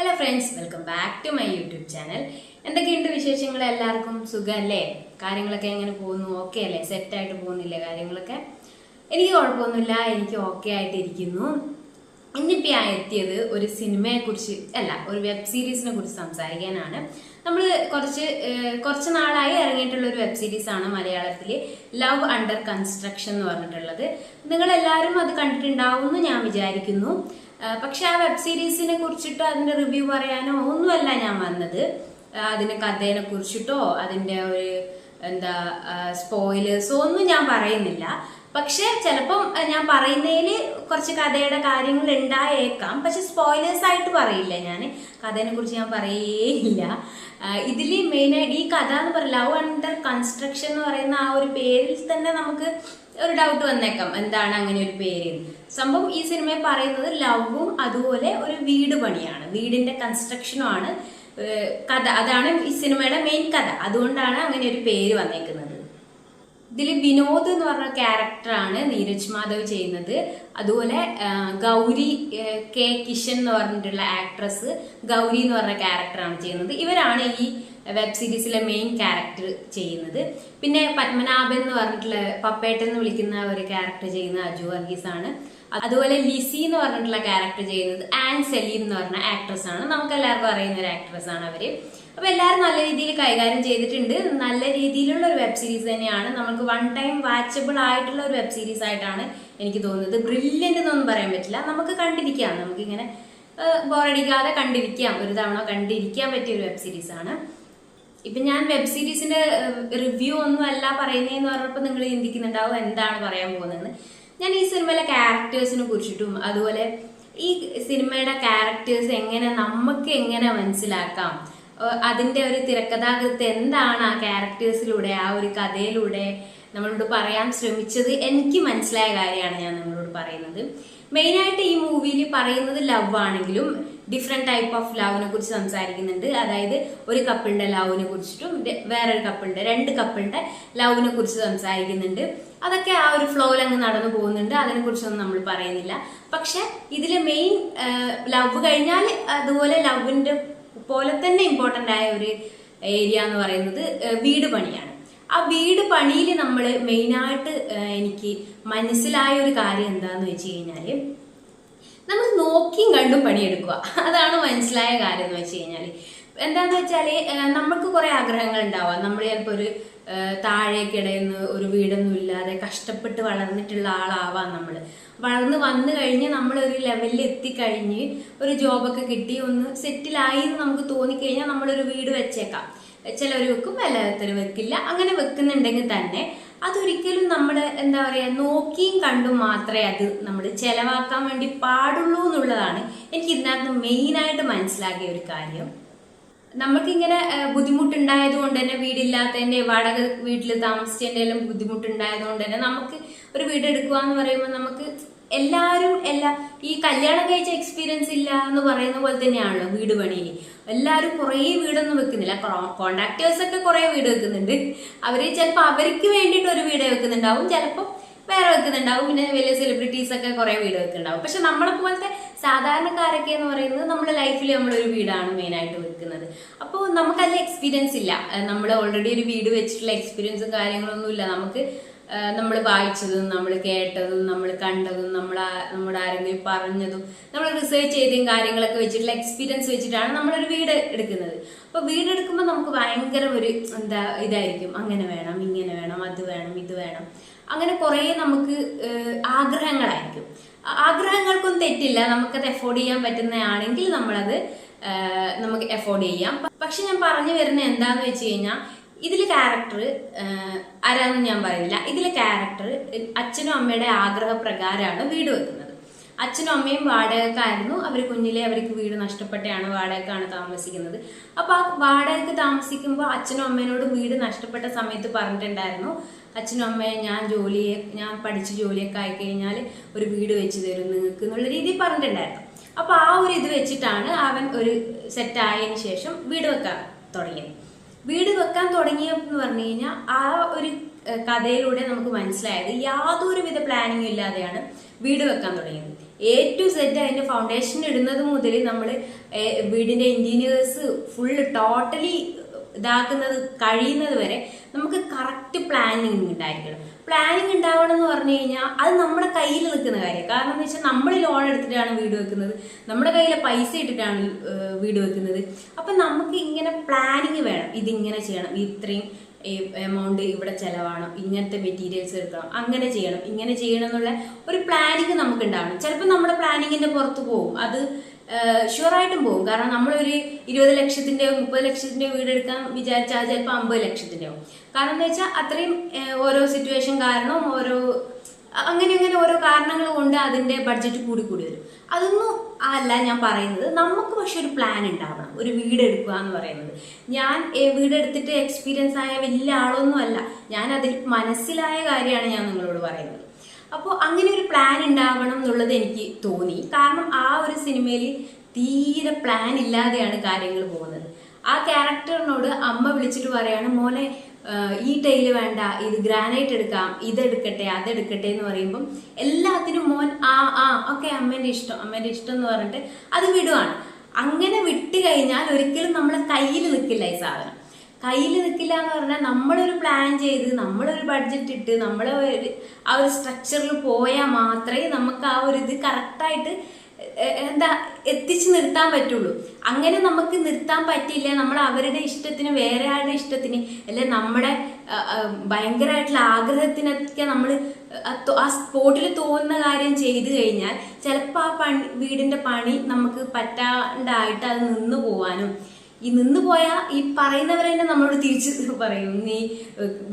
Hello friends, welcome back to my YouTube channel. എന്തൊക്കെയുണ്ട് വിശേഷങ്ങൾ? എല്ലാവർക്കും സുഖമല്ലേ? കാര്യങ്ങളൊക്കെ എങ്ങനെ പോകുന്നു? ഓക്കെ അല്ലേ? സെറ്റായിട്ട് പോകുന്നില്ലേ കാര്യങ്ങളൊക്കെ? എനിക്ക് കുഴപ്പമൊന്നുമില്ല, എനിക്ക് ഓക്കെ ആയിട്ടിരിക്കുന്നു. ഇന്നിപ്പോൾ ഞാൻ എത്തിയത് ഒരു സിനിമയെ കുറിച്ച് അല്ല, ഒരു വെബ് സീരീസിനെ കുറിച്ച് സംസാരിക്കാനാണ്. നമ്മൾ കുറച്ച് നാളായി ഇറങ്ങിയിട്ടുള്ള ഒരു വെബ് സീരീസ് ആണ് മലയാളത്തിൽ, ലവ് അണ്ടർ കൺസ്ട്രക്ഷൻ എന്ന് പറഞ്ഞിട്ടുള്ളത്. നിങ്ങളെല്ലാവരും അത് കണ്ടിട്ടുണ്ടാവും എന്ന് ഞാൻ വിചാരിക്കുന്നു. പക്ഷെ ആ വെബ് സീരീസിനെ കുറിച്ചിട്ടോ അതിന്റെ റിവ്യൂ പറയാനോ ഒന്നുമല്ല ഞാൻ വന്നത്. അതിന്റെ കഥയെ കുറിച്ചിട്ടോ അതിന്റെ ഒരു സ്പോയിലേഴ്സോ ഒന്നും ഞാൻ പറയുന്നില്ല. പക്ഷെ ചിലപ്പം ഞാൻ പറയുന്നതിൽ കുറച്ച് കഥയുടെ കാര്യങ്ങൾ ഉണ്ടായേക്കാം, പക്ഷെ സ്പോയിലേഴ്സ് ആയിട്ട് പറയില്ല. ഞാൻ കഥയെ കുറിച്ച് ഞാൻ പറയേയില്ല. ഇതിൽ മെയിനായിട്ട് ഈ കഥ എന്ന് പറയുന്നത് ലവ് അണ്ടർ കൺസ്ട്രക്ഷൻ എന്ന് പറയുന്ന ആ ഒരു പേരിൽ തന്നെ നമുക്ക് ഒരു ഡൗട്ട് വന്നേക്കാം, എന്താണ് അങ്ങനെ ഒരു പേര്. സംഭവം ഈ സിനിമയിൽ പറയുന്നത് ലവും അതുപോലെ ഒരു വീട് പണിയാണ്, വീടിന്റെ കൺസ്ട്രക്ഷനും ആണ് കഥ. അതാണ് ഈ സിനിമയുടെ മെയിൻ കഥ. അതുകൊണ്ടാണ് അങ്ങനെ ഒരു പേര് വന്നേക്കുന്നത്. ഇതിൽ വിനോദ് എന്ന് പറഞ്ഞ ക്യാരക്ടറാണ് നീരജ് മാധവ് ചെയ്യുന്നത്. അതുപോലെ ഗൗരി കെ കിഷൻ എന്ന് പറഞ്ഞിട്ടുള്ള ആക്ട്രസ് ഗൗരി എന്ന് പറഞ്ഞ ക്യാരക്ടറാണ് ചെയ്യുന്നത്. ഇവരാണ് ഈ വെബ് സീരീസിലെ മെയിൻ ക്യാരക്ടർ ചെയ്യുന്നത്. പിന്നെ പത്മനാഭൻ എന്ന് പറഞ്ഞിട്ടുള്ള പപ്പേട്ടൻ എന്ന് വിളിക്കുന്ന ഒരു ക്യാരക്ടർ ചെയ്യുന്ന അജു വർഗീസ് ആണ്. അതുപോലെ ലിസി എന്ന് പറഞ്ഞിട്ടുള്ള ക്യാരക്ടർ ചെയ്യുന്നത് ആൻ സലീം എന്ന് പറഞ്ഞ ആക്ട്രസ് ആണ്. നമുക്ക് എല്ലാവർക്കും അറിയുന്ന ഒരു ആക്ട്രസ് ആണ് അവര്. അപ്പൊ എല്ലാവരും നല്ല രീതിയിൽ കൈകാര്യം ചെയ്തിട്ടുണ്ട്. നല്ല രീതിയിലുള്ള ഒരു വെബ് സീരീസ് തന്നെയാണ്. നമുക്ക് വൺ ടൈം വാച്ചബിൾ ആയിട്ടുള്ള ഒരു വെബ് സീരീസ് ആയിട്ടാണ് എനിക്ക് തോന്നുന്നത്. ബ്രില്യൻ്റ് എന്നൊന്നും പറയാൻ പറ്റില്ല, നമുക്ക് കണ്ടിരിക്കാം, നമുക്കിങ്ങനെ ബോറടിക്കാതെ കണ്ടിരിക്കാം, ഒരു തവണ കണ്ടിരിക്കാൻ പറ്റിയ ഒരു വെബ് സീരീസ് ആണ്. ഇപ്പൊ ഞാൻ വെബ് സീരീസിന്റെ റിവ്യൂ ഒന്നും അല്ല പറയുന്നതെന്ന് പറഞ്ഞപ്പോൾ നിങ്ങൾ ചിന്തിക്കുന്നുണ്ടാവും എന്താണ് പറയാൻ പോകുന്നത്. ഞാൻ ഈ സിനിമയിലെ ക്യാരക്ടേഴ്സിനെ കുറിച്ചിട്ടും അതുപോലെ ഈ സിനിമയുടെ ക്യാരക്ടേഴ്സ് നമുക്ക് എങ്ങനെ മനസ്സിലാക്കാം, അതിന്റെ ഒരു തിരക്കഥാകൃത്ത് എന്താണ് ആ ക്യാരക്ടേഴ്സിലൂടെ ആ ഒരു കഥയിലൂടെ നമ്മളോട് പറയാൻ ശ്രമിച്ചത്, എനിക്ക് മനസ്സിലായ കാര്യമാണ് ഞാൻ നിങ്ങളോട് പറയുന്നത്. മെയിനായിട്ട് ഈ മൂവിയിൽ പറയുന്നത് ലവ് ആണെങ്കിലും ഡിഫറെന്റ് ടൈപ്പ് ഓഫ് ലവിനെ കുറിച്ച് സംസാരിക്കുന്നുണ്ട്. അതായത് ഒരു കപ്പിളിന്റെ ലവിനെ കുറിച്ചിട്ടും വേറൊരു കപ്പിളിന്റെ, രണ്ട് കപ്പിളിന്റെ ലവിനെ കുറിച്ച് സംസാരിക്കുന്നുണ്ട്. അതൊക്കെ ആ ഒരു ഫ്ലോയിൽ അങ്ങ് നടന്നു പോകുന്നുണ്ട്, അതിനെ കുറിച്ചൊന്നും നമ്മൾ പറയുന്നില്ല. പക്ഷെ ഇതിലെ മെയിൻ ലവ് കഴിഞ്ഞാൽ അതുപോലെ ലവിന്റെ പോലെ തന്നെ ഇമ്പോർട്ടന്റ് ആയ ഒരു ഏരിയ എന്ന് പറയുന്നത് വീട് പണിയാണ്. ആ വീട് പണിയിൽ നമ്മൾ മെയിനായിട്ട് എനിക്ക് മനസ്സിലായ ഒരു കാര്യം എന്താന്ന് വെച്ച് കഴിഞ്ഞാല്, നമ്മൾ നോക്കിയും കണ്ടും പണിയെടുക്കുക, അതാണ് മനസ്സിലായ കാര്യം എന്ന് വെച്ച് കഴിഞ്ഞാല്. എന്താന്ന് വെച്ചാല് നമുക്ക് കുറെ ആഗ്രഹങ്ങൾ ഉണ്ടാവാം. നമ്മൾ ചിലപ്പോൾ ഒരു താഴേക്കിടയിൽ നിന്ന് ഒരു വീടൊന്നും ഇല്ലാതെ കഷ്ടപ്പെട്ട് വളർന്നിട്ടുള്ള ആളാവാം. നമ്മൾ വളർന്ന് വന്നു കഴിഞ്ഞ് നമ്മളൊരു ലെവലിൽ എത്തിക്കഴിഞ്ഞ് ഒരു ജോബൊക്കെ കിട്ടി ഒന്ന് സെറ്റിലായി എന്ന് നമുക്ക് തോന്നിക്കഴിഞ്ഞാൽ നമ്മളൊരു വീട് വെച്ചേക്കാം. ചിലർ വെക്കും, എല്ലാത്തരും വെക്കില്ല. അങ്ങനെ വെക്കുന്നുണ്ടെങ്കിൽ തന്നെ അതൊരിക്കലും നമ്മൾ നോക്കിയും കണ്ടും മാത്രമേ അത് നമ്മൾ ചെലവാക്കാൻ വേണ്ടി പാടുള്ളൂ എന്നുള്ളതാണ് എനിക്ക് ഇതിനകത്ത് മെയിനായിട്ട് മനസ്സിലാക്കിയ ഒരു കാര്യം. നമുക്കിങ്ങനെ ബുദ്ധിമുട്ടുണ്ടായത് കൊണ്ട് തന്നെ, വീടില്ലാത്തതിന്റെ വാടക വീട്ടിൽ താമസിച്ചതിന്റെ ബുദ്ധിമുട്ടുണ്ടായത് കൊണ്ട് തന്നെ നമുക്ക് ഒരു വീട് എടുക്കുക എന്ന് പറയുമ്പോൾ നമുക്ക് എല്ലാവരും ഈ കല്യാണം കഴിച്ച എക്സ്പീരിയൻസ് ഇല്ല എന്ന് പറയുന്ന പോലെ തന്നെയാണല്ലോ വീട് പണിയിൽ. എല്ലാവരും കുറേ വീടൊന്നും വെക്കുന്നില്ല. കോൺട്രാക്ടേഴ്സ് ഒക്കെ കുറേ വീട് വെക്കുന്നുണ്ട്. അവര് ചിലപ്പോൾ അവർക്ക് വേണ്ടിയിട്ട് ഒരു വീട് വെക്കുന്നുണ്ടാവും, ചിലപ്പോൾ വേറെ വെക്കുന്നുണ്ടാവും. പിന്നെ വലിയ സെലിബ്രിറ്റീസ് ഒക്കെ കുറെ വീട് വെക്കുന്നുണ്ടാവും. പക്ഷെ നമ്മളെ പോലത്തെ സാധാരണക്കാരൊക്കെ എന്ന് പറയുന്നത് നമ്മുടെ ലൈഫിൽ നമ്മളൊരു വീടാണ് മെയിനായിട്ട് വെക്കുന്നത്. അപ്പോൾ നമുക്കതിൽ എക്സ്പീരിയൻസ് ഇല്ല. നമ്മൾ ഓൾറെഡി ഒരു വീട് വെച്ചിട്ടുള്ള എക്സ്പീരിയൻസും കാര്യങ്ങളൊന്നും ഇല്ല. നമ്മൾ വായിച്ചതും നമ്മൾ കേട്ടതും നമ്മൾ കണ്ടതും നമ്മുടെ ആരെങ്കിലും പറഞ്ഞതും നമ്മൾ റിസർച്ച് ചെയ്തതും കാര്യങ്ങളൊക്കെ വെച്ചിട്ടുള്ള എക്സ്പീരിയൻസ് വെച്ചിട്ടാണ് നമ്മളൊരു വീട് എടുക്കുന്നത്. അപ്പൊ വീടെടുക്കുമ്പോൾ നമുക്ക് ഭയങ്കര ഒരു ഇതായിരിക്കും, അങ്ങനെ വേണം, ഇങ്ങനെ വേണം, അത് വേണം, ഇത് വേണം, അങ്ങനെ കുറെ നമുക്ക് ആഗ്രഹങ്ങളായിരിക്കും. ആഗ്രഹങ്ങൾക്കൊന്നും തെറ്റില്ല, നമുക്കത് എഫോർഡ് ചെയ്യാൻ പറ്റുന്നതാണെങ്കിൽ നമുക്ക് എഫോർഡ് ചെയ്യാം. പക്ഷെ ഞാൻ പറഞ്ഞു വരുന്നത് എന്താന്ന് വെച്ച് കഴിഞ്ഞാൽ, ഇതിലെ ക്യാരക്ടർ ആരാന്ന് ഞാൻ പറയുന്നില്ല. ഇതിലെ ക്യാരക്ടർ അച്ഛനും അമ്മയുടെ ആഗ്രഹപ്രകാരമാണ് വീട് വെക്കുന്നത്. അച്ഛനും അമ്മയും വാടകക്കായിരുന്നു. അവർ കുഞ്ഞിലെ അവർക്ക് വീട് നഷ്ടപ്പെട്ടാണ് വാടകക്കാണ് താമസിക്കുന്നത്. അപ്പൊ ആ വാടകയ്ക്ക് താമസിക്കുമ്പോൾ അച്ഛനും അമ്മേനോട് വീട് നഷ്ടപ്പെട്ട സമയത്ത് പറഞ്ഞിട്ടുണ്ടായിരുന്നു, അച്ഛനും അമ്മയെ ഞാൻ പഠിച്ച് ജോലിയൊക്കെ ആയിക്കഴിഞ്ഞാൽ ഒരു വീട് വെച്ച് തരും നിങ്ങൾക്ക് എന്നുള്ള രീതിയിൽ പറഞ്ഞിട്ടുണ്ടായിരുന്നു. അപ്പൊ ആ ഒരു ഇത് വെച്ചിട്ടാണ് അവൻ ഒരു സെറ്റ് ആയതിനു ശേഷം വീട് വെക്കാൻ തുടങ്ങിയത്. വീട് വെക്കാൻ തുടങ്ങിയെന്ന് പറഞ്ഞു കഴിഞ്ഞാൽ ആ ഒരു കഥയിലൂടെ നമുക്ക് മനസ്സിലായത് യാതൊരുവിധ പ്ലാനിങ്ങും ഇല്ലാതെയാണ് വീട് വെക്കാൻ തുടങ്ങിയത്. to Z അതിൻ്റെ ഫൗണ്ടേഷൻ ഇടുന്നത് മുതൽ നമ്മൾ വീടിൻ്റെ ഇൻറ്റീരിയേഴ്സ് ഫുള്ള് ടോട്ടലി ഇതാക്കുന്നത് കഴിയുന്നത് വരെ നമുക്ക് കറക്റ്റ് പ്ലാനിങ് ഉണ്ടായിരിക്കണം. പ്ലാനിങ് ഉണ്ടാവണം എന്ന് പറഞ്ഞു കഴിഞ്ഞാൽ അത് നമ്മുടെ കയ്യിൽ നിൽക്കുന്ന കാര്യം. കാരണം എന്ന് വെച്ചാൽ നമ്മൾ ലോൺ എടുത്തിട്ടാണ് വീട് വെക്കുന്നത്, നമ്മുടെ കയ്യിലെ പൈസ ഇട്ടിട്ടാണ് വീട് വെക്കുന്നത്. അപ്പം നമുക്ക് ഇങ്ങനെ പ്ലാനിങ് വേണം. ഇതിങ്ങനെ ചെയ്യണം, ഇത്രയും എമൗണ്ട് ഇവിടെ ചിലവാണ്, ഇങ്ങനത്തെ മെറ്റീരിയൽസ് എടുക്കണം, അങ്ങനെ ചെയ്യണം, ഇങ്ങനെ ചെയ്യണം എന്നുള്ള ഒരു പ്ലാനിങ് നമുക്ക് ഉണ്ടാവണം. ചിലപ്പോൾ നമ്മുടെ പ്ലാനിങ്ങിൻ്റെ പുറത്ത് പോകും, അത് ഷുവറായിട്ടും പോകും. കാരണം നമ്മളൊരു 20 ലക്ഷത്തിൻ്റെയോ 30 ലക്ഷത്തിൻ്റെയോ വീടെടുക്കാൻ വിചാരിച്ചാൽ ചിലപ്പോൾ 50 ലക്ഷത്തിൻ്റെ ആവും. കാരണം എന്താ വെച്ചാൽ അത്രയും ഓരോ സിറ്റുവേഷൻ കാരണം അങ്ങനെ ഓരോ കാരണങ്ങൾ കൊണ്ട് അതിൻ്റെ ബഡ്ജറ്റ് കൂടി വരും. അതൊന്നും അല്ല ഞാൻ പറയുന്നത്. നമുക്ക് പക്ഷെ ഒരു പ്ലാൻ ഉണ്ടാവണം. ഒരു വീട് എടുക്കുക എന്ന് പറയുന്നത്, ഞാൻ വീടെടുത്തിട്ട് എക്സ്പീരിയൻസ് ആയ വലിയ ആളൊന്നും അല്ല, ഞാൻ അതിൽ മനസ്സിലായ കാര്യമാണ് ഞാൻ നിങ്ങളോട് പറയുന്നത്. അപ്പോൾ അങ്ങനെ ഒരു പ്ലാൻ ഉണ്ടാവണം എന്നുള്ളത് എനിക്ക് തോന്നി. കാരണം ആ ഒരു സിനിമയിൽ തീരെ പ്ലാൻ ഇല്ലാതെയാണ് കാര്യങ്ങൾ പോകുന്നത്. ആ ക്യാരക്ടറിനോട് അമ്മ വിളിച്ചിട്ട് പറയാണ്, മോനെ ഈ ടൈല് വേണ്ട, ഇത് ഗ്രാനൈറ്റ് എടുക്കാം, ഇതെടുക്കട്ടെ അതെടുക്കട്ടെ എന്ന് പറയുമ്പം എല്ലാത്തിനും മോൻ ഓക്കെ അമ്മേൻ്റെ ഇഷ്ടം എന്ന് പറഞ്ഞിട്ട് അത് വിടുവാണ്. അങ്ങനെ വിട്ട് കഴിഞ്ഞാൽ ഒരിക്കലും നമ്മളെ കയ്യിൽ നിൽക്കില്ല. ഈ സാധനം കയ്യിൽ നിൽക്കില്ല എന്ന് പറഞ്ഞാൽ നമ്മളൊരു പ്ലാൻ ചെയ്ത് നമ്മളൊരു ബഡ്ജറ്റ് ഇട്ട് നമ്മളെ ആ ഒരു സ്ട്രക്ചറിൽ പോയാൽ മാത്രമേ നമുക്ക് ആ ഒരു ഇത് കറക്റ്റായിട്ട് എത്തിച്ച് നിർത്താൻ പറ്റുള്ളൂ. അങ്ങനെ നമുക്ക് നിർത്താൻ പറ്റില്ല. നമ്മൾ അവരുടെ ഇഷ്ടത്തിന്, വേറെ ആളുടെ ഇഷ്ടത്തിന്, അല്ലെ നമ്മുടെ ഭയങ്കരമായിട്ടുള്ള ആഗ്രഹത്തിനൊക്കെ നമ്മൾ ആ സ്പോട്ടിൽ തോന്നുന്ന കാര്യം ചെയ്തു കഴിഞ്ഞാൽ ചിലപ്പോൾ ആ വീടിൻ്റെ പണി നമുക്ക് പറ്റാണ്ടായിട്ട് അത് നിന്നു പോവാനും, ഈ നിന്ന് പോയാൽ ഈ പറയുന്നവർ തന്നെ നമ്മളോട് തിരിച്ച് പറയും, നീ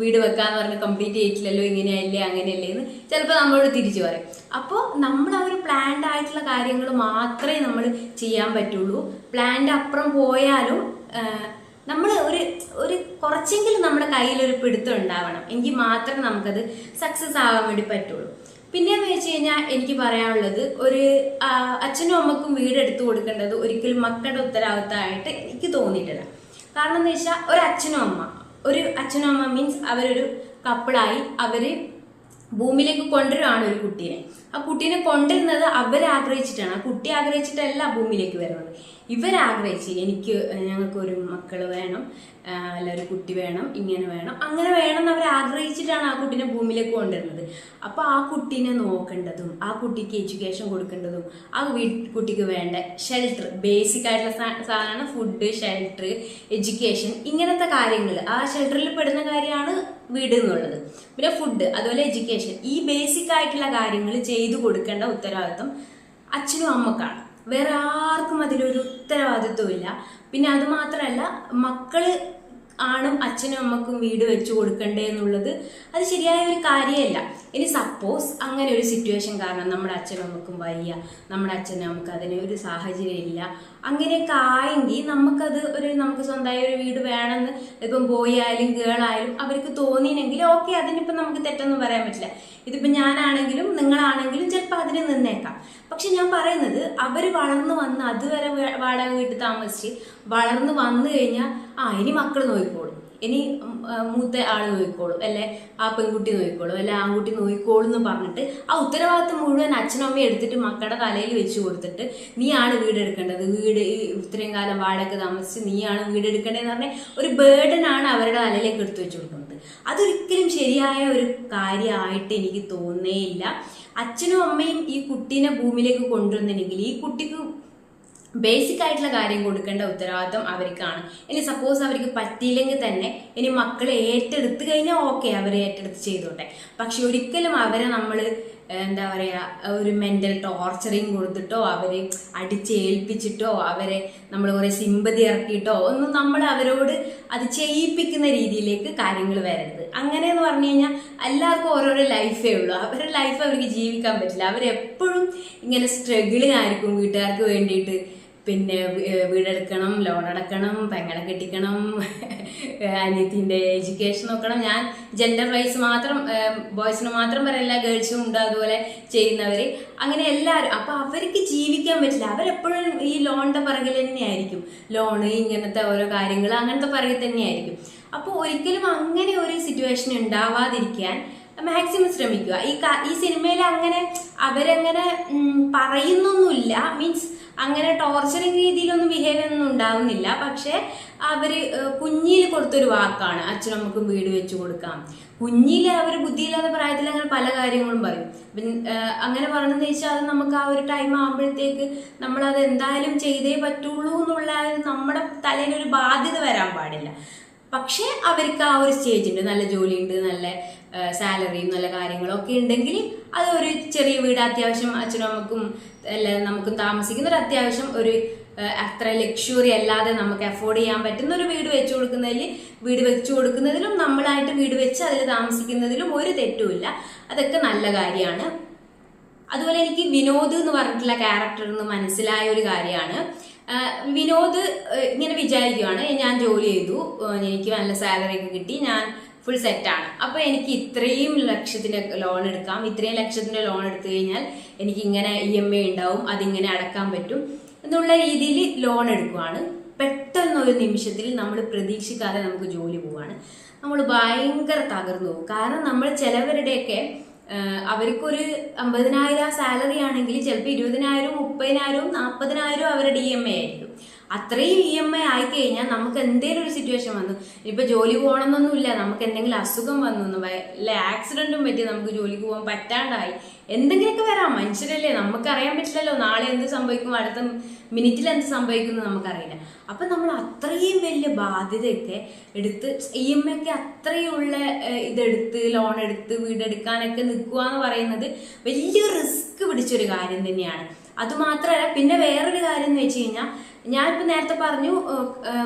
വീട് വെക്കാന്ന് പറഞ്ഞ് കംപ്ലീറ്റ് ചെയ്തിട്ടില്ലല്ലോ, ഇങ്ങനെയല്ലേ അങ്ങനെയല്ലേ എന്ന് ചിലപ്പോൾ നമ്മളോട് തിരിച്ചു പറയും. അപ്പോൾ നമ്മൾ ആ ഒരു പ്ലാൻഡ് ആയിട്ടുള്ള കാര്യങ്ങൾ മാത്രമേ നമ്മൾ ചെയ്യാൻ പറ്റുള്ളൂ. പ്ലാൻ്റെ അപ്പുറം പോയാലും നമ്മൾ ഒരു കുറച്ചെങ്കിലും നമ്മുടെ കയ്യിലൊരു പിടുത്തം ഉണ്ടാവണം. എങ്കിൽ മാത്രമേ നമുക്കത് സക്സസ് ആവാൻ വേണ്ടി പറ്റുള്ളൂ. പിന്നെയെന്ന് വെച്ച് കഴിഞ്ഞാൽ എനിക്ക് പറയാനുള്ളത്, ഒരു അച്ഛനും അമ്മക്കും വീടെടുത്ത് കൊടുക്കേണ്ടത് ഒരിക്കലും മക്കളുടെ ഉത്തരവാദിത്തമായിട്ട് എനിക്ക് തോന്നിയിട്ടില്ല. കാരണം എന്ന് വെച്ചാൽ ഒരു അച്ഛനും അമ്മ മീൻസ് അവരൊരു കപ്പിളായി അവർ ഭൂമിയിലേക്ക് കൊണ്ടുവരുവാണ് ഒരു കുട്ടീനെ. ആ കുട്ടീനെ കൊണ്ടുവരുന്നത് അവരാഗ്രഹിച്ചിട്ടാണ്. ആ കുട്ടി ആഗ്രഹിച്ചിട്ടല്ല ഭൂമിയിലേക്ക് വരുന്നത്, ഇവരാഗ്രഹിച്ച് ഞങ്ങൾക്കൊരു മക്കൾ വേണം, അല്ല ഒരു കുട്ടി വേണം, ഇങ്ങനെ വേണം, അങ്ങനെ വേണം എന്ന് അവർ ആഗ്രഹിച്ചിട്ടാണ് ആ കുട്ടീനെ ഭൂമിയിലേക്ക് കൊണ്ടുവരുന്നത്. അപ്പോൾ ആ കുട്ടീനെ നോക്കേണ്ടതും ആ കുട്ടിക്ക് എഡ്യൂക്കേഷൻ കൊടുക്കേണ്ടതും ആ കുട്ടിക്ക് വേണ്ട ഷെൽട്ടർ, ബേസിക് ആയിട്ടുള്ള സാധനമാണ് ഫുഡ്, ഷെൽട്ടർ, എഡ്യൂക്കേഷൻ, ഇങ്ങനത്തെ കാര്യങ്ങൾ. ആ ഷെൽട്ടറിൽ പെടുന്ന കാര്യമാണ് വീട് എന്നുള്ളത്. പിന്നെ ഫുഡ്, അതുപോലെ എഡ്യൂക്കേഷൻ, ഈ ബേസിക് ആയിട്ടുള്ള കാര്യങ്ങൾ ചെയ്തു കൊടുക്കേണ്ട ഉത്തരവാദിത്വം അച്ഛനും അമ്മക്കാണ്. വേറെ ആർക്കും അതിലൊരു ഉത്തരവാദിത്വം ഇല്ല. പിന്നെ അത് മാത്രമല്ല, മക്കള് ആണും അച്ഛനും അമ്മക്കും വീട് വെച്ച് കൊടുക്കണ്ടേ എന്നുള്ളത് അത് ശരിയായ ഒരു കാര്യമല്ല. ഇനി സപ്പോസ് അങ്ങനെ ഒരു സിറ്റുവേഷൻ കാരണം നമ്മുടെ അച്ഛനും അമ്മക്കും വയ്യ, നമ്മുടെ അച്ഛനും അമ്മക്ക് അതിന് ഒരു സാഹചര്യം ഇല്ല, അങ്ങനെയൊക്കെ ആയെങ്കിൽ നമുക്ക് സ്വന്തമായ ഒരു വീട് വേണമെന്ന് ഇപ്പം ബോയ് ആയാലും ഗേൾ ആയാലും അവർക്ക് തോന്നിയെങ്കിൽ ഓക്കെ, അതിനിപ്പം നമുക്ക് തെറ്റൊന്നും പറയാൻ പറ്റില്ല. ഇതിപ്പോൾ ഞാനാണെങ്കിലും നിങ്ങളാണെങ്കിലും ചിലപ്പോൾ അതിന് നിന്നേക്കാം. പക്ഷെ ഞാൻ പറയുന്നത്, അവർ വളർന്നു വന്ന് അതുവരെ വാടക വീട്ടിൽ താമസിച്ച് വളർന്നു വന്നു കഴിഞ്ഞാൽ ഇനി മക്കൾ നോക്കിക്കോളും, ഇനി മൂത്ത ആൾ നോക്കിക്കോളും, അല്ലെ ആ പെൺകുട്ടി നോക്കിക്കോളും, അല്ലെ ആൺകുട്ടി നോക്കിക്കോളും എന്ന് പറഞ്ഞിട്ട് ആ ഉത്തരവാദിത്വം മുഴുവൻ അച്ഛനും അമ്മയും എടുത്തിട്ട് മക്കളുടെ തലയിൽ വെച്ച് കൊടുത്തിട്ട് നീയാണ് വീടെടുക്കേണ്ടത്, വീട് ഇത്രയും കാലം വാടക താമസിച്ച് നീയാണ് വീടെടുക്കേണ്ടതെന്ന് പറഞ്ഞാൽ ഒരു ബേർഡനാണ് അവരുടെ തലയിലേക്ക് എടുത്തു വെച്ച് കൊടുക്കുന്നത്. അതൊരിക്കലും ശരിയായ ഒരു കാര്യമായിട്ട് എനിക്ക് തോന്നേയില്ല. അച്ഛനും അമ്മയും ഈ കുട്ടീനെ ഭൂമിയിലേക്ക് കൊണ്ടുവന്നില്ലെങ്കിൽ ഈ കുട്ടിക്ക് ബേസിക് ആയിട്ടുള്ള കാര്യം കൊടുക്കേണ്ട ഉത്തരവാദിത്വം അവർക്കാണ്. ഇനി സപ്പോസ് അവർക്ക് പറ്റിയില്ലെങ്കിൽ തന്നെ ഇനി മക്കളെ ഏറ്റെടുത്ത് കഴിഞ്ഞാൽ ഓക്കെ, അവരെ ഏറ്റെടുത്ത് ചെയ്തോട്ടെ. പക്ഷെ ഒരിക്കലും അവരെ നമ്മൾ ഒരു മെന്റൽ ടോർച്ചറിങ് കൊടുത്തിട്ടോ അവരെ അടിച്ചേൽപ്പിച്ചിട്ടോ അവരെ നമ്മൾ കുറേ സിമ്പതി ഇറക്കിയിട്ടോ ഒന്നും നമ്മൾ അവരോട് അത് ചെയ്യിപ്പിക്കുന്ന രീതിയിലേക്ക് കാര്യങ്ങൾ വരരുത്. അങ്ങനെയെന്ന് പറഞ്ഞു കഴിഞ്ഞാൽ എല്ലാവർക്കും ഓരോരോ ലൈഫേ ഉള്ളൂ. അവരുടെ ലൈഫ് അവർക്ക് ജീവിക്കാൻ പറ്റില്ല. അവരെപ്പോഴും ഇങ്ങനെ സ്ട്രഗിളിനായിരിക്കും വീട്ടുകാർക്ക് വേണ്ടിയിട്ട്. പിന്നെ വീടെടുക്കണം, ലോൺ അടക്കണം, പെങ്ങളെ കെട്ടിക്കണം, അനിയത്തിൻ്റെ എഡ്യൂക്കേഷൻ നോക്കണം. ഞാൻ ജെൻഡർ വൈസ് മാത്രം ബോയ്സിന് മാത്രം പറയില്ല, ഗേൾസും ഉണ്ട് അതുപോലെ ചെയ്യുന്നവർ, അങ്ങനെ എല്ലാവരും. അപ്പോൾ അവർക്ക് ജീവിക്കാൻ പറ്റില്ല. അവരെപ്പോഴും ഈ ലോണിൻ്റെ പിറകിൽ തന്നെയായിരിക്കും. ലോണ്, ഇങ്ങനത്തെ ഓരോ കാര്യങ്ങൾ അങ്ങനത്തെ പിറകിൽ തന്നെയായിരിക്കും. അപ്പോൾ ഒരിക്കലും അങ്ങനെ ഒരു സിറ്റുവേഷൻ ഉണ്ടാവാതിരിക്കാൻ മാക്സിമം ശ്രമിക്കുക. ഈ സിനിമയിൽ അങ്ങനെ അവരങ്ങനെ പറയുന്നൊന്നുമില്ല, മീൻസ് അങ്ങനെ ടോർച്ചറിങ് രീതിയിലൊന്നും ബിഹേവ് ഒന്നും ഉണ്ടാവുന്നില്ല. പക്ഷെ അവര് കുഞ്ഞിൽ കൊടുത്തൊരു വാക്കാണ് അച്ഛനമ്മക്കും വീട് വെച്ച് കൊടുക്കാം. കുഞ്ഞില് അവർ ബുദ്ധിയില്ലാത്ത പ്രായത്തിൽ അങ്ങനെ പല കാര്യങ്ങളും പറയും. അങ്ങനെ പറഞ്ഞെന്ന് വെച്ചാൽ അത് നമുക്ക് ആ ഒരു ടൈം ആകുമ്പോഴത്തേക്ക് നമ്മൾ അത് എന്തായാലും ചെയ്തേ പറ്റുള്ളൂ എന്നുള്ള നമ്മുടെ തലയിൽ ഒരു ബാധ്യത വരാൻ പാടില്ല. പക്ഷെ അവർക്ക് ആ ഒരു സ്റ്റേജ് ഉണ്ട്, നല്ല ജോലിയുണ്ട്, നല്ല സാലറിയും നല്ല കാര്യങ്ങളും ഒക്കെ ഉണ്ടെങ്കിൽ അത് ഒരു ചെറിയ വീട് അത്യാവശ്യം അച്ഛനും അമ്മക്കും അല്ല നമുക്കും താമസിക്കുന്ന ഒരു അത്യാവശ്യം ഒരു അത്ര ലക്ഷറി അല്ലാതെ നമുക്ക് അഫോർഡ് ചെയ്യാൻ പറ്റുന്ന ഒരു വീട് വെച്ചു കൊടുക്കുന്നതിലും നമ്മളായിട്ട് വീട് വെച്ച് അതിൽ താമസിക്കുന്നതിലും ഒരു തെറ്റുമില്ല. അതൊക്കെ നല്ല കാര്യമാണ്. അതുപോലെ എനിക്ക് വിനോദ് എന്ന് പറഞ്ഞിട്ടുള്ള ക്യാരക്ടർ എന്ന് മനസ്സിലായ ഒരു കാര്യമാണ്, വിനോദ് ഇങ്ങനെ വിചാരിക്കുകയാണ്, ഞാൻ ജോലി ചെയ്തു, എനിക്ക് നല്ല സാലറി ഒക്കെ കിട്ടി, ഞാൻ ഫുൾ സെറ്റാണ്, അപ്പൊ എനിക്ക് ഇത്രയും ലക്ഷത്തിന്റെ ലോൺ എടുക്കാം, ഇത്രയും ലക്ഷത്തിന്റെ ലോൺ എടുത്തു കഴിഞ്ഞാൽ എനിക്ക് ഇങ്ങനെ EMI ഉണ്ടാവും, അതിങ്ങനെ അടക്കാൻ പറ്റും എന്നുള്ള രീതിയിൽ ലോൺ എടുക്കുവാണ്. പെട്ടെന്ന് ഒരു നിമിഷത്തിൽ നമ്മൾ പ്രതീക്ഷിക്കാതെ നമുക്ക് ജോലി പോവാണ്, നമ്മൾ ഭയങ്കര തകർന്നു പോകും. കാരണം നമ്മൾ ചിലവരുടെയൊക്കെ അവർക്കൊരു 50,000 സാലറി ആണെങ്കിൽ ചിലപ്പോൾ 20,000, 30,000, 40,000 അവരുടെ EMI ആയിരിക്കും. അത്രയും EMI ആയിക്കഴിഞ്ഞാൽ നമുക്ക് എന്തെങ്കിലും ഒരു സിറ്റുവേഷൻ വന്നു, ഇപ്പൊ ജോലി പോകണമെന്നൊന്നുമില്ല, നമുക്ക് എന്തെങ്കിലും അസുഖം വന്നു, വല്ല ആക്സിഡന്റും പറ്റി നമുക്ക് ജോലിക്ക് പോകാൻ പറ്റാണ്ടായി, എന്തെങ്കിലുമൊക്കെ വരാം, മനുഷ്യരല്ലേ, നമുക്കറിയാൻ പറ്റില്ലല്ലോ നാളെ എന്ത് സംഭവിക്കും, അടുത്ത മിനിറ്റിൽ എന്ത് സംഭവിക്കുന്നു നമുക്കറിയില്ല. അപ്പൊ നമ്മൾ അത്രയും വലിയ ബാധ്യതയൊക്കെ എടുത്ത് EMI ഒക്കെ അത്രയുള്ള ഇതെടുത്ത് ലോൺ എടുത്ത് വീടെടുക്കാനൊക്കെ നിൽക്കുക എന്ന് പറയുന്നത് വലിയ റിസ്ക് പിടിച്ചൊരു കാര്യം തന്നെയാണ്. അതുമാത്രമല്ല പിന്നെ വേറൊരു കാര്യം എന്ന് വെച്ച് കഴിഞ്ഞാൽ, ഞാനിപ്പോൾ നേരത്തെ പറഞ്ഞു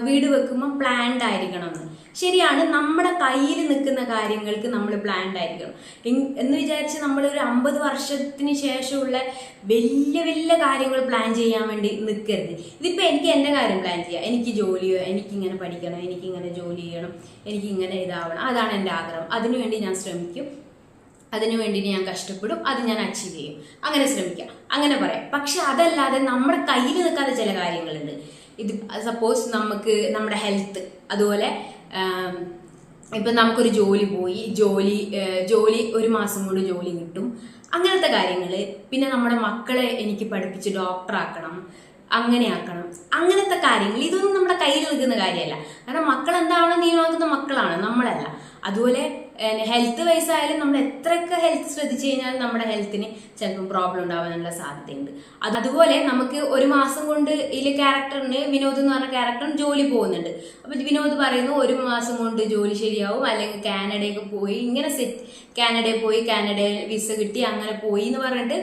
വീട് വെക്കുമ്പോൾ പ്ലാൻഡ് ആയിരിക്കണം എന്ന്. ശരിയാണ്, നമ്മുടെ കയ്യിൽ നിൽക്കുന്ന കാര്യങ്ങൾക്ക് നമ്മൾ പ്ലാൻഡ് ആയിരിക്കണം എന്ന് വിചാരിച്ച് നമ്മളൊരു 50 വർഷത്തിന് ശേഷമുള്ള വലിയ വലിയ കാര്യങ്ങൾ പ്ലാൻ ചെയ്യാൻ വേണ്ടി നിൽക്കരുത്. ഇതിപ്പോൾ എനിക്ക് എൻ്റെ കാര്യം പ്ലാൻ ചെയ്യാം, എനിക്ക് ജോലിയോ, എനിക്കിങ്ങനെ പഠിക്കണം, എനിക്കിങ്ങനെ ജോലി ചെയ്യണം, എനിക്കിങ്ങനെ ഇതാവണം, അതാണ് എൻ്റെ ആഗ്രഹം, അതിനുവേണ്ടി ഞാൻ ശ്രമിക്കും, അതിനു വേണ്ടി ഞാൻ കഷ്ടപ്പെടും, അത് ഞാൻ അച്ചീവ് ചെയ്യും, അങ്ങനെ ശ്രമിക്കാം, അങ്ങനെ പറയാം. പക്ഷെ അതല്ലാതെ നമ്മുടെ കയ്യിൽ നിൽക്കാത്ത ചില കാര്യങ്ങളുണ്ട്. ഇത് സപ്പോസ് നമുക്ക് നമ്മുടെ ഹെൽത്ത്, അതുപോലെ ഇപ്പൊ നമുക്കൊരു ജോലി പോയി, ജോലി 1 മാസം കൊണ്ട് ജോലി കിട്ടും, അങ്ങനത്തെ കാര്യങ്ങൾ. പിന്നെ നമ്മുടെ മക്കളെ എനിക്ക് പഠിപ്പിച്ച് ഡോക്ടറാക്കണം, അങ്ങനെ ആക്കണം, അങ്ങനത്തെ കാര്യങ്ങൾ. ഇതൊന്നും നമ്മുടെ കയ്യിൽ നിൽക്കുന്ന കാര്യമല്ല. കാരണം മക്കൾ എന്താവണം തീരുമാനിക്കുന്ന മക്കളാണ്, നമ്മളല്ല. അതുപോലെ ഹെൽത്ത് വൈസ് ആയാലും നമ്മൾ എത്രയൊക്കെ ഹെൽത്ത് ശ്രദ്ധിച്ചു കഴിഞ്ഞാൽ നമ്മുടെ ഹെൽത്തിന് ചിലപ്പോൾ പ്രോബ്ലം ഉണ്ടാവാനുള്ള സാധ്യതയുണ്ട്. അതുപോലെ നമുക്ക് 1 മാസം കൊണ്ട് ഇതിൽ ക്യാരക്ടറിന്, വിനോദ് എന്ന് പറഞ്ഞ ക്യാരക്ടറിന് ജോലി പോകുന്നുണ്ട്. അപ്പൊ വിനോദ് പറയുന്നു 1 മാസം കൊണ്ട് ജോലി ശരിയാവും, അല്ലെങ്കിൽ കാനഡയൊക്കെ പോയി ഇങ്ങനെ കാനഡയിൽ പോയി, കാനഡയിൽ വിസ കിട്ടി, അങ്ങനെ പോയി എന്ന് പറഞ്ഞിട്ട്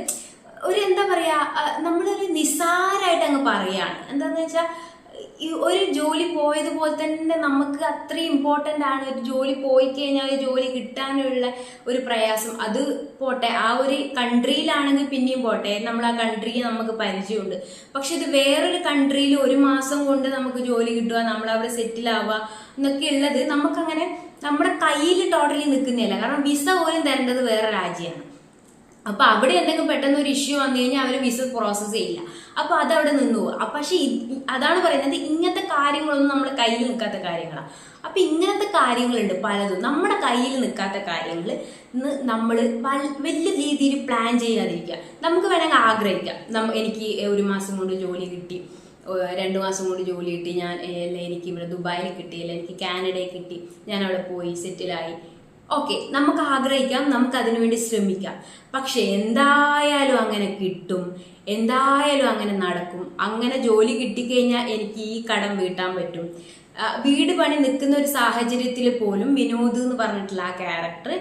ഒരു എന്താ പറയാ, നമ്മളൊരു നിസ്സാരമായിട്ട് അങ്ങ് പറയാണ്. എന്താന്ന് വെച്ചാൽ ഒരു ജോലി പോയതുപോലെ തന്നെ നമുക്ക് അത്രയും ഇമ്പോർട്ടൻ്റ് ആണ്. ഒരു ജോലി പോയി കഴിഞ്ഞാൽ ഒരു ജോലി കിട്ടാനുള്ള ഒരു പ്രയാസം, അത് പോട്ടെ, ആ ഒരു കൺട്രിയിലാണെങ്കിൽ പിന്നെയും പോട്ടെ, നമ്മൾ ആ കൺട്രിയെ നമുക്ക് പരിചയമുണ്ട്. പക്ഷെ ഇത് വേറൊരു കൺട്രിയിൽ 1 മാസം കൊണ്ട് നമുക്ക് ജോലി കിട്ടുക, നമ്മൾ അവിടെ സെറ്റിൽ ആവുക എന്നൊക്കെ ഉള്ളത് നമുക്കങ്ങനെ നമ്മുടെ കയ്യിൽ ടോട്ടലി നിൽക്കുന്നില്ല. കാരണം വിസ പോലും തരേണ്ടത് വേറെ രാജ്യമാണ്. അപ്പൊ അവിടെ എന്തെങ്കിലും പെട്ടെന്ന് ഒരു ഇഷ്യൂ വന്നു കഴിഞ്ഞാൽ അവർ വിസ പ്രോസസ് ചെയ്യില്ല, അപ്പൊ അതവിടെ നിന്ന് പോകും. പക്ഷെ അതാണ് പറയുന്നത്, ഇങ്ങനത്തെ കാര്യങ്ങളൊന്നും നമ്മുടെ കയ്യിൽ നിൽക്കാത്ത കാര്യങ്ങളാണ്. അപ്പൊ ഇങ്ങനത്തെ കാര്യങ്ങളുണ്ട് പലതും, നമ്മുടെ കയ്യിൽ നിൽക്കാത്ത കാര്യങ്ങൾ നമ്മൾ വലിയ രീതിയിൽ പ്ലാൻ ചെയ്യാതിരിക്കുക. നമുക്ക് വേണമെങ്കിൽ ആഗ്രഹിക്കാം, എനിക്ക് 1 മാസം കൊണ്ട് ജോലി കിട്ടി, 2 മാസം കൊണ്ട് ജോലി കിട്ടി, ഞാൻ എനിക്ക് ഇവിടെ ദുബായിൽ കിട്ടി, എനിക്ക് കാനഡയിൽ കിട്ടി, ഞാൻ അവിടെ പോയി സെറ്റിലായി, ഓക്കെ, നമുക്ക് ആഗ്രഹിക്കാം, നമുക്ക് അതിനുവേണ്ടി ശ്രമിക്കാം. പക്ഷെ എന്തായാലും അങ്ങനെ കിട്ടും, എന്തായാലും അങ്ങനെ നടക്കും. അങ്ങനെ ജോലി കിട്ടിക്കഴിഞ്ഞാൽ എനിക്ക് ഈ കടം വീട്ടാൻ പറ്റും. വീട് പണി നിൽക്കുന്ന ഒരു സാഹചര്യത്തിൽ പോലും വിനോദ് എന്ന് പറഞ്ഞിട്ടുള്ള ആ ക്യാരക്ടർ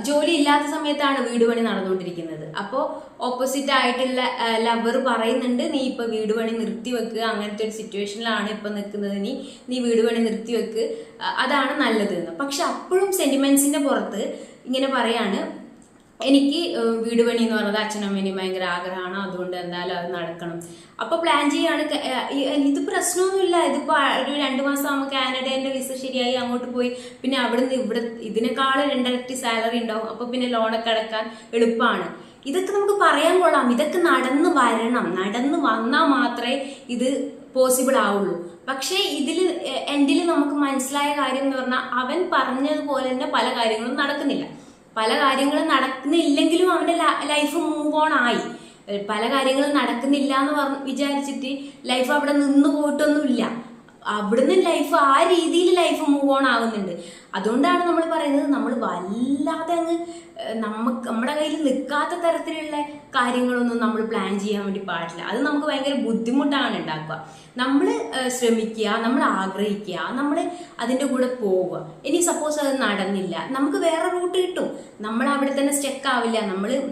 ജോലി ഇല്ലാത്ത സമയത്താണ് വീട് പണി നടന്നുകൊണ്ടിരിക്കുന്നത്. അപ്പോൾ ഓപ്പോസിറ്റ് ആയിട്ടുള്ള ലവർ പറയുന്നുണ്ട്, നീ ഇപ്പൊ വീട് പണി നിർത്തിവെക്കുക, അങ്ങനത്തെ ഒരു സിറ്റുവേഷനിലാണ് ഇപ്പൊ നിൽക്കുന്നത്, നീ വീട് പണി നിർത്തിവെക്ക്, അതാണ് നല്ലത് എന്ന്. പക്ഷെ അപ്പോഴും സെന്റിമെന്റ്സിന്റെ പുറത്ത് ഇങ്ങനെ പറയാണ്, എനിക്ക് വീട് പണി എന്ന് പറഞ്ഞത് അച്ഛനമ്മേനെയും ഭയങ്കര ആഗ്രഹമാണ്, അതുകൊണ്ട് എന്തായാലും അത് നടക്കണം. അപ്പൊ പ്ലാൻ ചെയ്യാണ്. ഇത് പ്രശ്നമൊന്നുമില്ല, ഇതിപ്പോ ഒരു 2 മാസം ആകുമ്പോൾ കാനഡേന്റെ വിസ ശരിയായി അങ്ങോട്ട് പോയി, പിന്നെ അവിടുന്ന് ഇവിടെ ഇതിനേക്കാൾ 2 ഇരട്ടി സാലറി ഉണ്ടാവും, അപ്പൊ പിന്നെ ലോണൊക്കെ അടക്കാൻ എളുപ്പമാണ്. ഇതൊക്കെ നമുക്ക് പറയാൻ കൊള്ളാം, ഇതൊക്കെ നടന്നു വന്നാൽ മാത്രമേ ഇത് പോസിബിൾ ആവുള്ളൂ. പക്ഷേ ഇതിൽ എൻഡിൽ നമുക്ക് മനസ്സിലായ കാര്യം എന്ന് പറഞ്ഞാൽ, അവൻ പറഞ്ഞതുപോലെ തന്നെ പല കാര്യങ്ങളും നടക്കുന്നില്ല. പല കാര്യങ്ങളും നടക്കുന്നില്ലെങ്കിലും അവന്റെ ലൈഫ് മൂവ് ഓൺ ആയി. പല കാര്യങ്ങളും നടക്കുന്നില്ല എന്ന് വിചാരിച്ചിട്ട് ലൈഫ് അവിടെ നിന്ന് പോയിട്ടൊന്നുമില്ല. അവിടുന്ന് ലൈഫ് ആ രീതിയിൽ ലൈഫ് മൂവ് ഓൺ ആവുന്നുണ്ട്. അതുകൊണ്ടാണ് നമ്മൾ പറയുന്നത്, നമ്മൾ വല്ലാതെ അങ്ങ് നമ്മുടെ കയ്യിൽ നിൽക്കാത്ത തരത്തിലുള്ള കാര്യങ്ങളൊന്നും നമ്മൾ പ്ലാൻ ചെയ്യാൻ വേണ്ടി പാടില്ല. അത് നമുക്ക് ഭയങ്കര ബുദ്ധിമുട്ടാണ് ഉണ്ടാക്കുക. നമ്മൾ ശ്രമിക്കുക, നമ്മൾ ആഗ്രഹിക്കുക, നമ്മൾ അതിൻ്റെ കൂടെ പോവുക. ഇനി സപ്പോസ് അത് നടന്നില്ല, നമുക്ക് വേറെ റൂട്ട് കിട്ടും. നമ്മൾ അവിടെ തന്നെ സ്റ്റക്ക് ആവില്ല.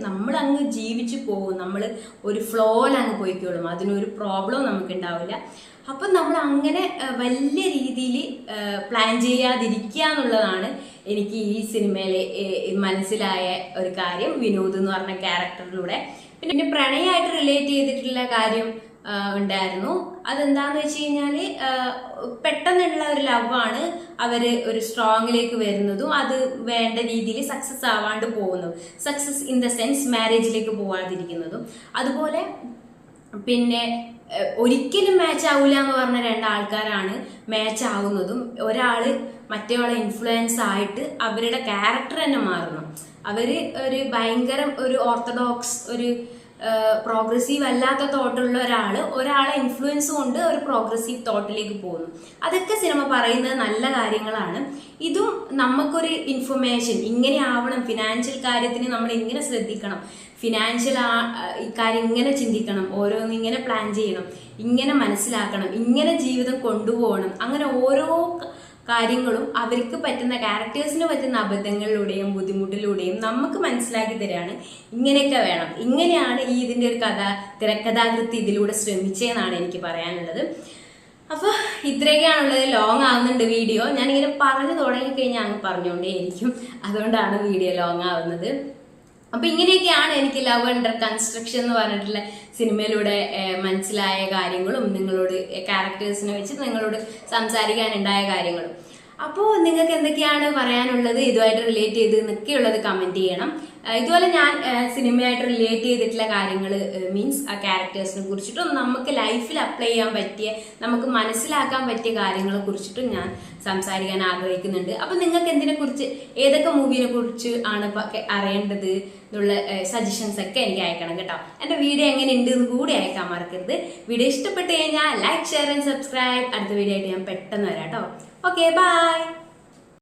നമ്മൾ അങ്ങ് ജീവിച്ചു പോകും. നമ്മൾ ഒരു ഫ്ലോയിൽ അങ്ങ് പോയിക്കോളും. അതിനൊരു പ്രോബ്ലം നമുക്ക് ഉണ്ടാവില്ല. അപ്പം നമ്മൾ അങ്ങനെ വലിയ രീതിയിൽ പ്ലാൻ ചെയ്യാതിരിക്കുക എന്നുള്ളതാണ് എനിക്ക് ഈ സിനിമയിലെ മനസ്സിലായ ഒരു കാര്യം. വിനോദ് എന്ന് പറഞ്ഞ ക്യാരക്ടറിലൂടെ പിന്നെ പ്രണയമായിട്ട് റിലേറ്റ് ചെയ്തിട്ടുള്ള കാര്യം ഉണ്ടായിരുന്നു. അതെന്താന്ന് വെച്ച് കഴിഞ്ഞാല് പെട്ടെന്നുള്ള ഒരു ലവാണ് അവര് ഒരു സ്ട്രോങ്ങിലേക്ക് വരുന്നതും അത് വേണ്ട രീതിയിൽ സക്സസ് ആവാണ്ട് പോകുന്നതും, സക്സസ് ഇൻ ദ സെൻസ് മാരേജിലേക്ക് പോവാതിരിക്കുന്നതും. അതുപോലെ പിന്നെ ഒരിക്കലും മാച്ച് ആവില്ല എന്ന് പറഞ്ഞ രണ്ടാൾക്കാരാണ് മാച്ച് ആവുന്നതും. ഒരാള് മറ്റേയാളെ ഇൻഫ്ലുവൻസ് ആയിട്ട് അവരുടെ ക്യാരക്ടർ തന്നെ മാറുന്നു. അവര് ഒരു ഭയങ്കര ഒരു ഓർത്തഡോക്സ് ഒരു പ്രോഗ്രസീവ് അല്ലാത്ത തോട്ടുള്ള ഒരാളെ ഇൻഫ്ലുവൻസ് കൊണ്ട് ഒരു പ്രോഗ്രസീവ് തോട്ടിലേക്ക് പോകുന്നു. അതൊക്കെ സിനിമ പറയുന്നത് നല്ല കാര്യങ്ങളാണ്. ഇതും നമുക്കൊരു ഇൻഫർമേഷൻ, ഇങ്ങനെ ആവണം, ഫിനാൻഷ്യൽ കാര്യത്തിന് നമ്മൾ ഇങ്ങനെ ശ്രദ്ധിക്കണം, ഫിനാൻഷ്യൽ കാര്യം ഇങ്ങനെ ചിന്തിക്കണം, ഓരോന്ന് ഇങ്ങനെ പ്ലാൻ ചെയ്യണം, ഇങ്ങനെ മനസ്സിലാക്കണം, ഇങ്ങനെ ജീവിതം കൊണ്ടുപോകണം. അങ്ങനെ ഓരോ കാര്യങ്ങളും അവർക്ക് പറ്റുന്ന ക്യാരക്ടേഴ്സിന് പറ്റുന്ന അബദ്ധങ്ങളിലൂടെയും ബുദ്ധിമുട്ടിലൂടെയും നമുക്ക് മനസ്സിലാക്കി തരാണ്. ഇങ്ങനെയൊക്കെ വേണം, ഇങ്ങനെയാണ് ഇതിൻ്റെ ഒരു തിരക്കഥാകൃത്ത് ഇതിലൂടെ ശ്രമിച്ചതെന്നാണ് എനിക്ക് പറയാനുള്ളത്. അപ്പോൾ ഇത്രയൊക്കെയാണുള്ളത്. ലോങ് ആവുന്നുണ്ട് വീഡിയോ. ഞാനിങ്ങനെ പറഞ്ഞു തുടങ്ങിക്കഴിഞ്ഞാൽ അങ്ങ് പറഞ്ഞുകൊണ്ടേയിരിക്കും. അതുകൊണ്ടാണ് വീഡിയോ ലോങ് ആവുന്നത്. അപ്പൊ ഇങ്ങനെയൊക്കെയാണ് എനിക്ക് ലവ് അണ്ടർ കൺസ്ട്രക്ഷൻ എന്ന് പറഞ്ഞിട്ടുള്ള സിനിമയിലൂടെ മനസ്സിലായ കാര്യങ്ങളും നിങ്ങളോട് ക്യാരക്ടേഴ്സിനെ വെച്ച് നിങ്ങളോട് സംസാരിക്കാനുണ്ടായ കാര്യങ്ങളും. അപ്പോൾ നിങ്ങൾക്ക് എന്തൊക്കെയാണ് പറയാനുള്ളത്, ഇതുമായിട്ട് റിലേറ്റ് ചെയ്ത് എന്നൊക്കെയുള്ളത് കമന്റ് ചെയ്യണം. ഇതുപോലെ ഞാൻ സിനിമയായിട്ട് റിലേറ്റ് ചെയ്തിട്ടുള്ള കാര്യങ്ങൾ മീൻസ് ആ ക്യാരക്ടേഴ്സിനെ കുറിച്ചിട്ടും നമുക്ക് ലൈഫിൽ അപ്ലൈ ചെയ്യാൻ പറ്റിയ, നമുക്ക് മനസ്സിലാക്കാൻ പറ്റിയ കാര്യങ്ങളെ കുറിച്ചിട്ടും ഞാൻ സംസാരിക്കാൻ ആഗ്രഹിക്കുന്നുണ്ട്. അപ്പം നിങ്ങൾക്ക് എന്തിനെക്കുറിച്ച്, ഏതൊക്കെ മൂവിനെ കുറിച്ച് ആണ് അറിയേണ്ടത് എന്നുള്ള സജഷൻസ് ഒക്കെ എനിക്ക് അയക്കണം കേട്ടോ. എൻ്റെ വീഡിയോ എങ്ങനെ ഉണ്ട് എന്ന് കൂടി അയക്കാൻ മറക്കരുത്. വീഡിയോ ഇഷ്ടപ്പെട്ട് കഴിഞ്ഞാൽ ലൈക്ക്, ഷെയർ ആൻഡ് സബ്സ്ക്രൈബ്. അടുത്ത വീഡിയോ ആയിട്ട് ഞാൻ പെട്ടെന്ന് വരാം കേട്ടോ. Okay, by.